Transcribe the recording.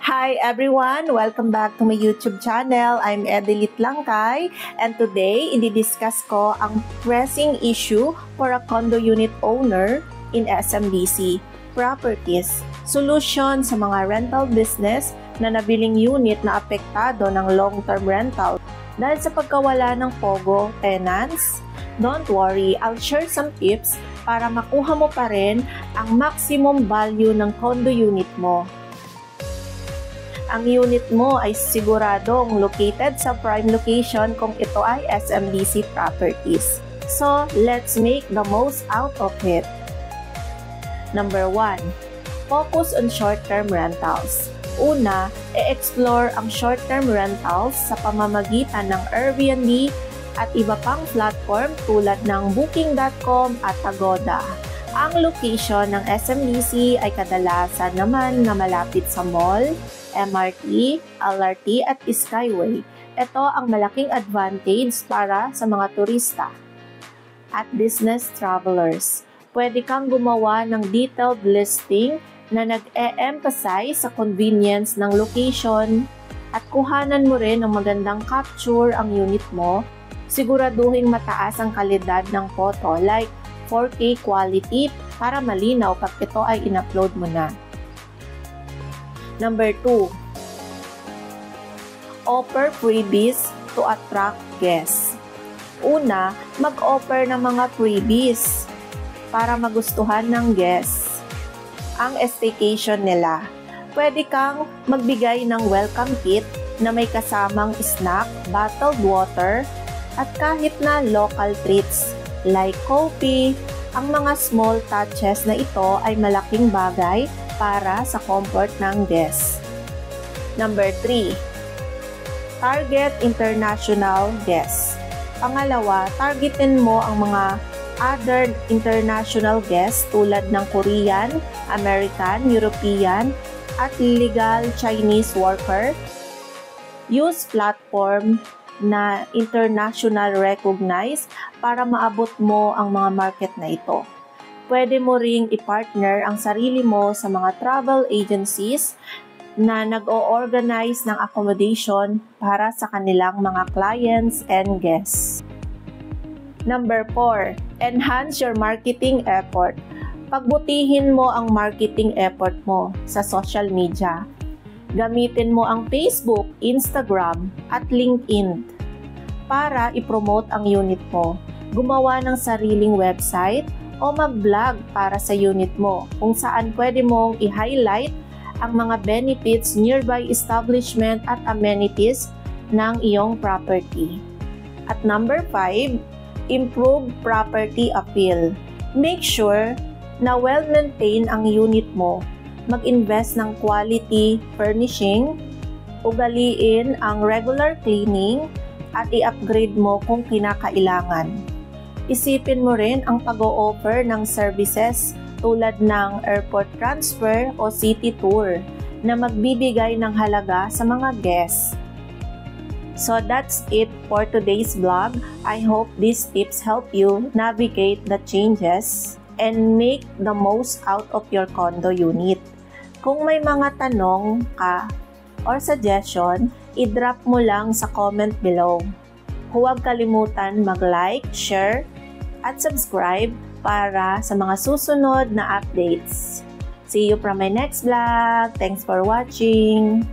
Hi everyone! Welcome back to my YouTube channel. I'm Edelit Langkay and today, i-discuss ko ang pressing issue for a condo unit owner in SMBC Properties. Solution sa mga rental business na nabiling unit na apektado ng long-term rental dahil sa pagkawala ng POGO tenants. Don't worry, I'll share some tips para makuha mo pa rin ang maximum value ng condo unit mo. Ang unit mo ay siguradong located sa prime location kung ito ay SMBC Properties. So, let's make the most out of it. Number 1. Focus on short-term rentals. Una, i-explore ang short-term rentals sa pamamagitan ng Airbnb at iba pang platform tulad ng Booking.com at Agoda. Ang location ng SMBC ay kadalasan naman na malapit sa mall, MRT, LRT at Skyway. Ito ang malaking advantage para sa mga turista at business travelers. Pwede kang gumawa ng detailed listing na nag-e-emphasize sa convenience ng location at kuhanan mo rin ng magandang capture ang unit mo. Siguraduhin mataas ang kalidad ng photo like 4K quality para malinaw pag ito ay in-upload mo na. Number 2. Offer freebies to attract guests. Una, mag-offer ng mga freebies para magustuhan ng guests ang staycation nila. Pwede kang magbigay ng welcome kit na may kasamang snack, bottled water, at kahit na local treats like coffee. Ang mga small touches na ito ay malaking bagay para sa comfort ng guests. Number 3. Target international guests. Pangalawa, targetin mo ang mga other international guests tulad ng Korean, American, European, at legal Chinese worker. Use platform na international recognized para maabot mo ang mga market na ito. Pwede mo ring i-partner ang sarili mo sa mga travel agencies na nag-o-organize ng accommodation para sa kanilang mga clients and guests. Number 4. Enhance your marketing effort. Pagbutihin mo ang marketing effort mo sa social media. Gamitin mo ang Facebook, Instagram, at LinkedIn para i-promote ang unit mo. Gumawa ng sariling website o mag-vlog para sa unit mo kung saan pwede mong i-highlight ang mga benefits, nearby establishment at amenities ng iyong property. At number 5, improve property appeal. Make sure na well-maintained ang unit mo. Mag-invest ng quality furnishing, ugaliin ang regular cleaning, at i-upgrade mo kung kinakailangan. Isipin mo rin ang pag-o-offer ng services tulad ng airport transfer o city tour na magbibigay ng halaga sa mga guests. So that's it for today's vlog. I hope these tips help you navigate the changes and make the most out of your condo unit. Kung may mga tanong ka or suggestion, i-drop mo lang sa comment below. Huwag kalimutan mag-like, share, at subscribe para sa mga susunod na updates. See you from my next vlog. Thanks for watching!